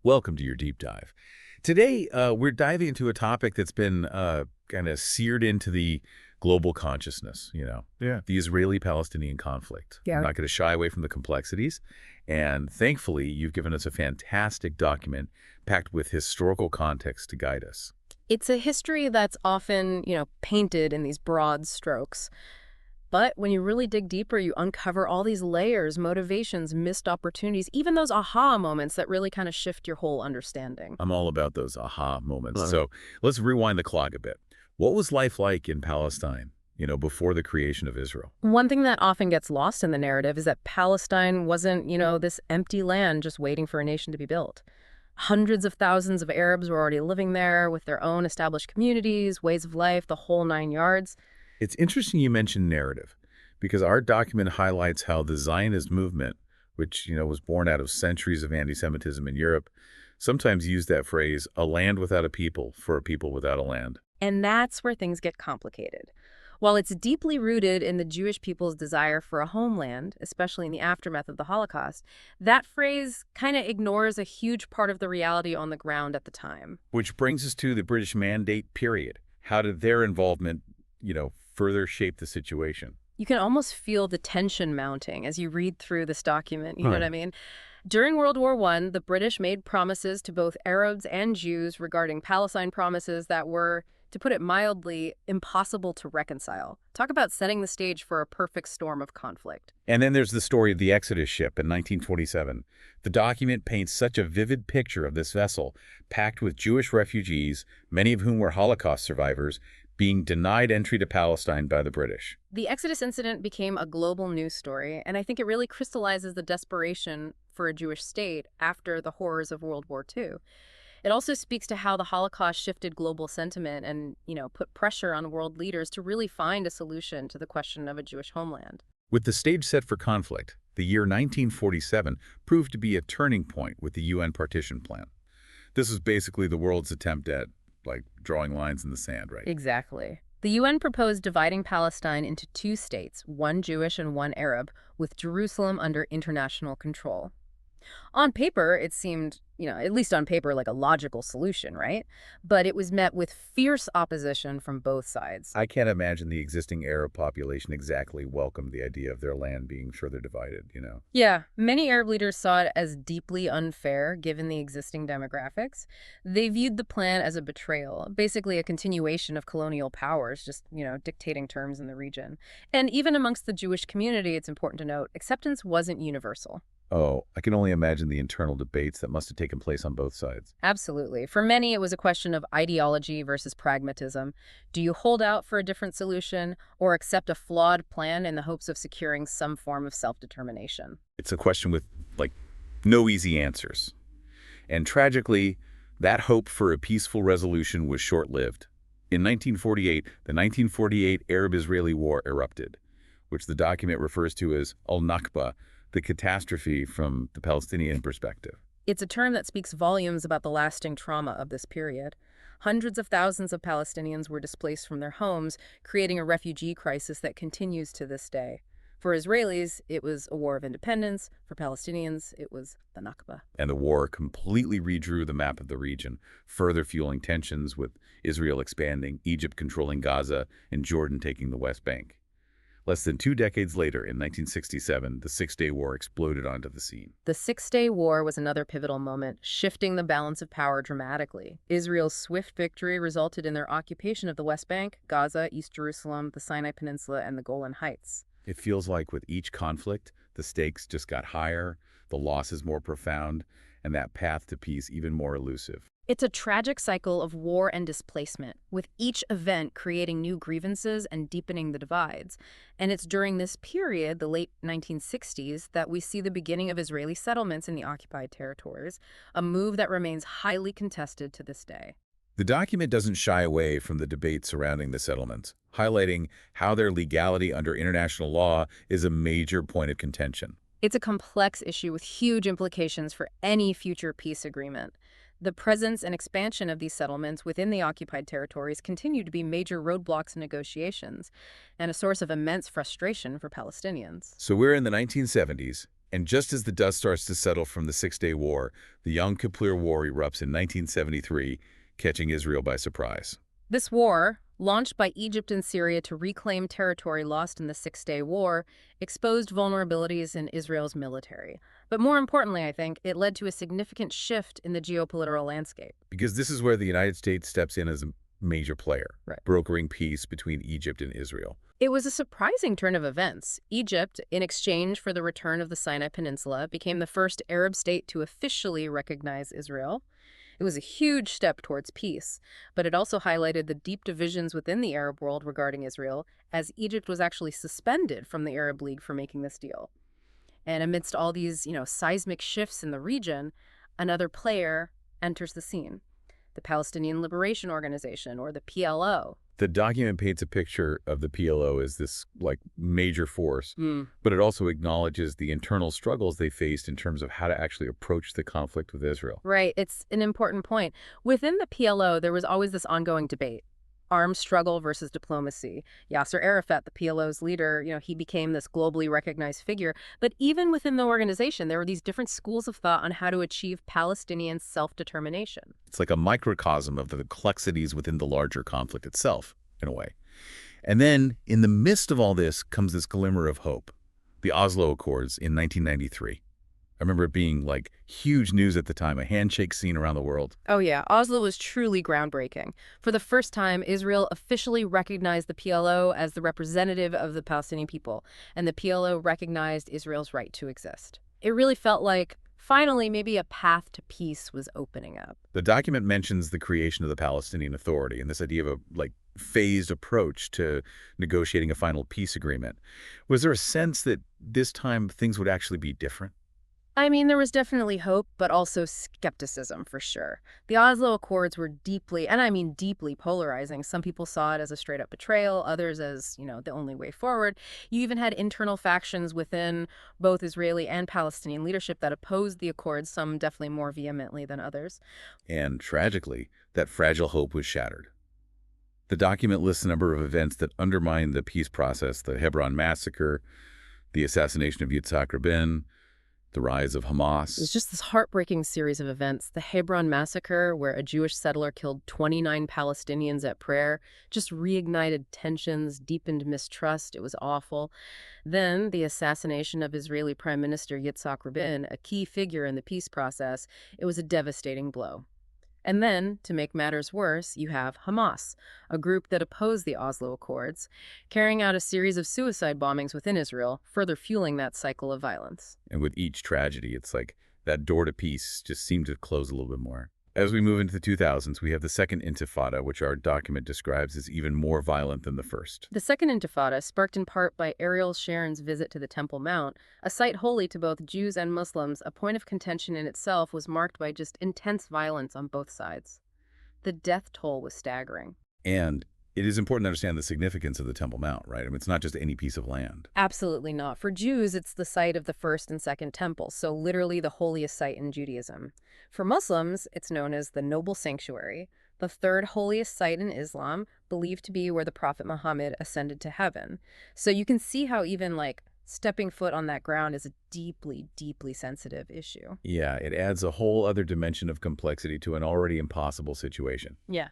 Welcome to your deep dive. Today, we're diving into a topic that's been kind of seared into the global consciousness, Yeah. the Israeli-Palestinian conflict. I'm Yeah. not going to shy away from the complexities. And thankfully, you've given us a fantastic document packed with historical context to guide us. It's a history that's often, painted in these broad strokes. But when you really dig deeper, you uncover all these layers, motivations, missed opportunities, even those aha moments that really kind of shift your whole understanding. I'm all about those aha moments. Love it. So let's rewind the clock a bit. What was life like in Palestine, before the creation of Israel? One thing that often gets lost in the narrative is that Palestine wasn't, this empty land just waiting for a nation to be built. Hundreds of thousands of Arabs were already living there with their own established communities, ways of life, the whole nine yards. It's interesting you mentioned narrative, because our document highlights how the Zionist movement, which, was born out of centuries of anti-Semitism in Europe, sometimes used that phrase, a land without a people for a people without a land. And that's where things get complicated. While it's deeply rooted in the Jewish people's desire for a homeland, especially in the aftermath of the Holocaust, that phrase kind of ignores a huge part of the reality on the ground at the time. Which brings us to the British Mandate period. How did their involvement, further shape the situation? You can almost feel the tension mounting as you read through this document, you know what I Right. mean? During World War I, the British made promises to both Arabs and Jews regarding Palestine, promises that were, to put it mildly, impossible to reconcile. Talk about setting the stage for a perfect storm of conflict. And then there's the story of the Exodus ship in 1947. The document paints such a vivid picture of this vessel, packed with Jewish refugees, many of whom were Holocaust survivors, being denied entry to Palestine by the British. The Exodus incident became a global news story, and I think it really crystallizes the desperation for a Jewish state after the horrors of World War II. It also speaks to how the Holocaust shifted global sentiment and, put pressure on world leaders to really find a solution to the question of a Jewish homeland. With the stage set for conflict, the year 1947 proved to be a turning point with the UN partition plan. This was basically the world's attempt at, drawing lines in the sand, right? Exactly. The UN proposed dividing Palestine into two states, one Jewish and one Arab, with Jerusalem under international control. On paper, it seemed, at least on paper, like a logical solution, right? But it was met with fierce opposition from both sides. I can't imagine the existing Arab population exactly welcomed the idea of their land being further divided. Yeah, many Arab leaders saw it as deeply unfair given the existing demographics. They viewed the plan as a betrayal, basically a continuation of colonial powers, just, dictating terms in the region. And even amongst the Jewish community, it's important to note, acceptance wasn't universal. Oh, I can only imagine the internal debates that must have taken place on both sides. Absolutely. For many, it was a question of ideology versus pragmatism. Do you hold out for a different solution or accept a flawed plan in the hopes of securing some form of self-determination? It's a question with, no easy answers. And tragically, that hope for a peaceful resolution was short-lived. In 1948, the 1948 Arab-Israeli War erupted, which the document refers to as al-Nakba, the catastrophe from the Palestinian perspective. It's a term that speaks volumes about the lasting trauma of this period. Hundreds of thousands of Palestinians were displaced from their homes, creating a refugee crisis that continues to this day. For Israelis, it was a war of independence. For Palestinians, it was the Nakba. And the war completely redrew the map of the region, further fueling tensions with Israel expanding, Egypt controlling Gaza, and Jordan taking the West Bank. Less than 2 decades later, in 1967, the Six-Day War exploded onto the scene. The Six-Day War was another pivotal moment, shifting the balance of power dramatically. Israel's swift victory resulted in their occupation of the West Bank, Gaza, East Jerusalem, the Sinai Peninsula, and the Golan Heights. It feels like with each conflict, the stakes just got higher, the losses more profound, and that path to peace even more elusive. It's a tragic cycle of war and displacement, with each event creating new grievances and deepening the divides. And it's during this period, the late 1960s, that we see the beginning of Israeli settlements in the occupied territories, a move that remains highly contested to this day. The document doesn't shy away from the debate surrounding the settlements, highlighting how their legality under international law is a major point of contention. It's a complex issue with huge implications for any future peace agreement. The presence and expansion of these settlements within the occupied territories continue to be major roadblocks in negotiations and a source of immense frustration for Palestinians. So we're in the 1970s. And just as the dust starts to settle from the Six-Day War, the Yom Kippur War erupts in 1973, catching Israel by surprise. This war, launched by Egypt and Syria to reclaim territory lost in the Six-Day War, exposed vulnerabilities in Israel's military. But more importantly, I think, it led to a significant shift in the geopolitical landscape. Because this is where the United States steps in as a major player, Right. brokering peace between Egypt and Israel. It was a surprising turn of events. Egypt, in exchange for the return of the Sinai Peninsula, became the first Arab state to officially recognize Israel. It was a huge step towards peace, but it also highlighted the deep divisions within the Arab world regarding Israel, as Egypt was actually suspended from the Arab League for making this deal. And amidst all these, seismic shifts in the region, another player enters the scene, the Palestinian Liberation Organization, or the PLO. The document paints a picture of the PLO as this, major force, but it also acknowledges the internal struggles they faced in terms of how to actually approach the conflict with Israel. Right, it's an important point. Within the PLO, there was always this ongoing debate. Armed struggle versus diplomacy. Yasser Arafat, the PLO's leader, he became this globally recognized figure. But even within the organization, there were these different schools of thought on how to achieve Palestinian self-determination. It's like a microcosm of the complexities within the larger conflict itself, in a way. And then, in the midst of all this, comes this glimmer of hope. The Oslo Accords in 1993. I remember it being huge news at the time, a handshake scene around the world. Oh yeah, Oslo was truly groundbreaking. For the first time, Israel officially recognized the PLO as the representative of the Palestinian people, and the PLO recognized Israel's right to exist. It really felt like, finally, maybe a path to peace was opening up. The document mentions the creation of the Palestinian Authority and this idea of a phased approach to negotiating a final peace agreement. Was there a sense that this time things would actually be different? I mean, there was definitely hope, but also skepticism for sure. The Oslo Accords were deeply, and I mean deeply, polarizing. Some people saw it as a straight-up betrayal, others as, the only way forward. You even had internal factions within both Israeli and Palestinian leadership that opposed the Accords, some definitely more vehemently than others. And tragically, that fragile hope was shattered. The document lists a number of events that undermined the peace process: the Hebron massacre, the assassination of Yitzhak Rabin, the rise of Hamas. It was just this heartbreaking series of events. The Hebron massacre, where a Jewish settler killed 29 Palestinians at prayer, just reignited tensions, deepened mistrust. It was awful. Then the assassination of Israeli Prime Minister Yitzhak Rabin, a key figure in the peace process. It was a devastating blow. And then, to make matters worse, you have Hamas, a group that opposed the Oslo Accords, carrying out a series of suicide bombings within Israel, further fueling that cycle of violence. And with each tragedy, it's like that door to peace just seemed to close a little bit more. As we move into the 2000s, we have the Second Intifada, which our document describes as even more violent than the first. The Second Intifada, sparked in part by Ariel Sharon's visit to the Temple Mount, a site holy to both Jews and Muslims, a point of contention in itself, was marked by just intense violence on both sides. The death toll was staggering. And it is important to understand the significance of the Temple Mount, right? I mean, it's not just any piece of land. Absolutely not. For Jews, it's the site of the first and second temples, so literally the holiest site in Judaism. For Muslims, it's known as the Noble Sanctuary, the third holiest site in Islam, believed to be where the Prophet Muhammad ascended to heaven. So you can see how even stepping foot on that ground is a deeply, deeply sensitive issue. Yeah, it adds a whole other dimension of complexity to an already impossible situation. Yeah.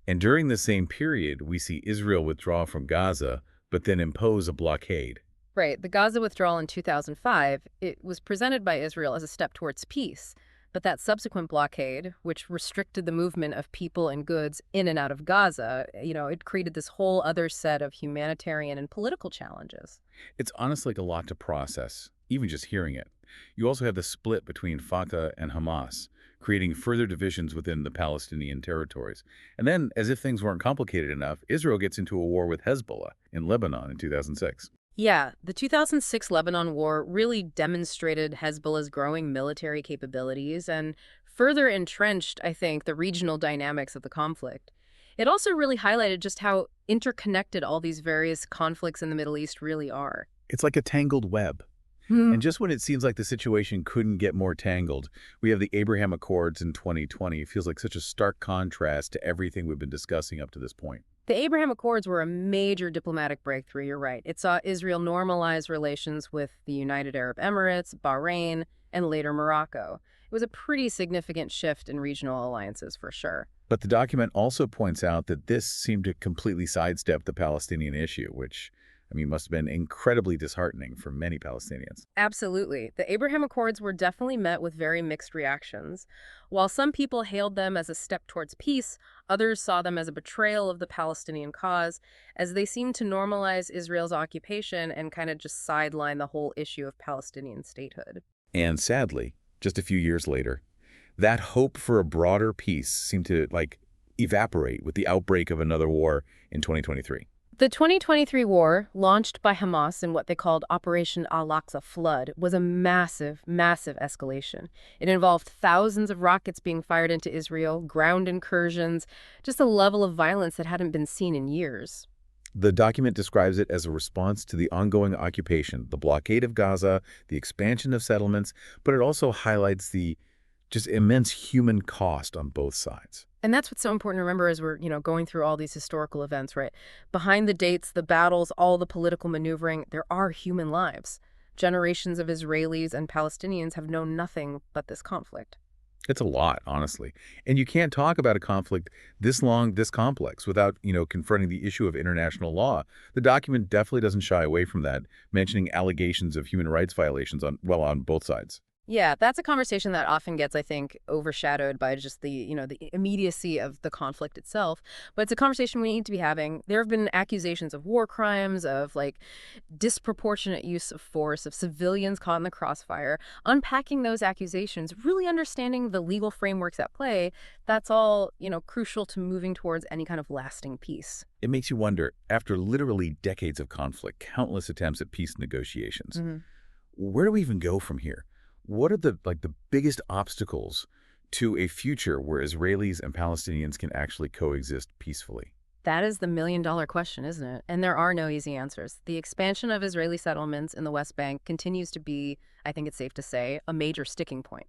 And during the same period, we see Israel withdraw from Gaza, but then impose a blockade. Right. The Gaza withdrawal in 2005, it was presented by Israel as a step towards peace. But that subsequent blockade, which restricted the movement of people and goods in and out of Gaza, it created this whole other set of humanitarian and political challenges. It's honestly a lot to process, even just hearing it. You also have the split between Fatah and Hamas, creating further divisions within the Palestinian territories. And then, as if things weren't complicated enough, Israel gets into a war with Hezbollah in Lebanon in 2006. Yeah, the 2006 Lebanon War really demonstrated Hezbollah's growing military capabilities and further entrenched, I think, the regional dynamics of the conflict. It also really highlighted just how interconnected all these various conflicts in the Middle East really are. It's like a tangled web. And just when it seems like the situation couldn't get more tangled, we have the Abraham Accords in 2020. It feels like such a stark contrast to everything we've been discussing up to this point. The Abraham Accords were a major diplomatic breakthrough, you're right. It saw Israel normalize relations with the United Arab Emirates, Bahrain, and later Morocco. It was a pretty significant shift in regional alliances for sure. But the document also points out that this seemed to completely sidestep the Palestinian issue, which, I mean, must have been incredibly disheartening for many Palestinians. Absolutely. The Abraham Accords were definitely met with very mixed reactions. While some people hailed them as a step towards peace, others saw them as a betrayal of the Palestinian cause, as they seemed to normalize Israel's occupation and kind of just sideline the whole issue of Palestinian statehood. And sadly, just a few years later, that hope for a broader peace seemed to, evaporate with the outbreak of another war in 2023. The 2023 war, launched by Hamas in what they called Operation Al-Aqsa Flood, was a massive, massive escalation. It involved thousands of rockets being fired into Israel, ground incursions, just a level of violence that hadn't been seen in years. The document describes it as a response to the ongoing occupation, the blockade of Gaza, the expansion of settlements, but it also highlights the just immense human cost on both sides. And that's what's so important to remember as we're, going through all these historical events, right? Behind the dates, the battles, all the political maneuvering, there are human lives. Generations of Israelis and Palestinians have known nothing but this conflict. It's a lot, honestly. And you can't talk about a conflict this long, this complex without, confronting the issue of international law. The document definitely doesn't shy away from that, mentioning allegations of human rights violations on both sides. Yeah, that's a conversation that often gets, I think, overshadowed by just the immediacy of the conflict itself. But it's a conversation we need to be having. There have been accusations of war crimes, of disproportionate use of force, of civilians caught in the crossfire. Unpacking those accusations, really understanding the legal frameworks at play, that's all, crucial to moving towards any kind of lasting peace. It makes you wonder, after literally decades of conflict, countless attempts at peace negotiations, where do we even go from here? What are the biggest obstacles to a future where Israelis and Palestinians can actually coexist peacefully? That is the million-dollar question, isn't it? And there are no easy answers. The expansion of Israeli settlements in the West Bank continues to be, I think it's safe to say, a major sticking point.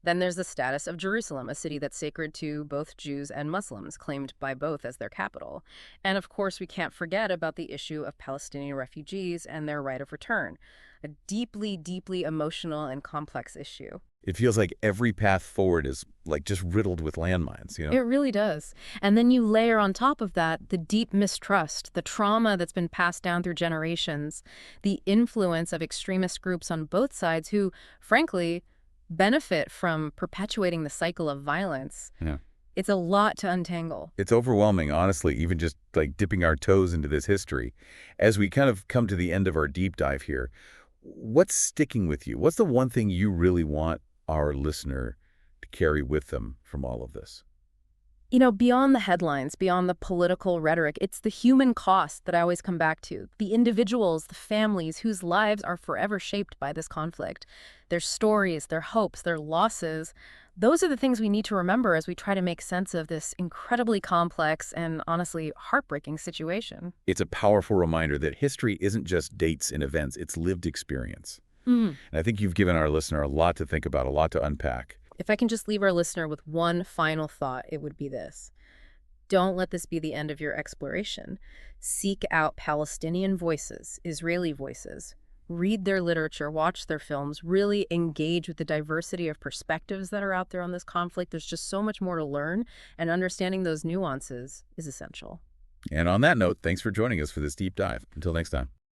Then there's the status of Jerusalem, a city that's sacred to both Jews and Muslims, claimed by both as their capital. And of course, we can't forget about the issue of Palestinian refugees and their right of return, a deeply, deeply emotional and complex issue. It feels like every path forward is just riddled with landmines, It really does. And then you layer on top of that the deep mistrust, the trauma that's been passed down through generations, the influence of extremist groups on both sides who, frankly, benefit from perpetuating the cycle of violence. Yeah. It's a lot to untangle. It's overwhelming, honestly, even just dipping our toes into this history. As we kind of come to the end of our deep dive here, what's sticking with you? What's the one thing you really want our listener to carry with them from all of this? Beyond the headlines, beyond the political rhetoric, it's the human cost that I always come back to. The individuals, the families whose lives are forever shaped by this conflict. Their stories, their hopes, their losses. Those are the things we need to remember as we try to make sense of this incredibly complex and honestly heartbreaking situation. It's a powerful reminder that history isn't just dates and events, it's lived experience. And I think you've given our listener a lot to think about, a lot to unpack. If I can just leave our listener with one final thought, it would be this. Don't let this be the end of your exploration. Seek out Palestinian voices, Israeli voices. Read their literature, watch their films, really engage with the diversity of perspectives that are out there on this conflict. There's just so much more to learn, and understanding those nuances is essential. And on that note, thanks for joining us for this deep dive. Until next time.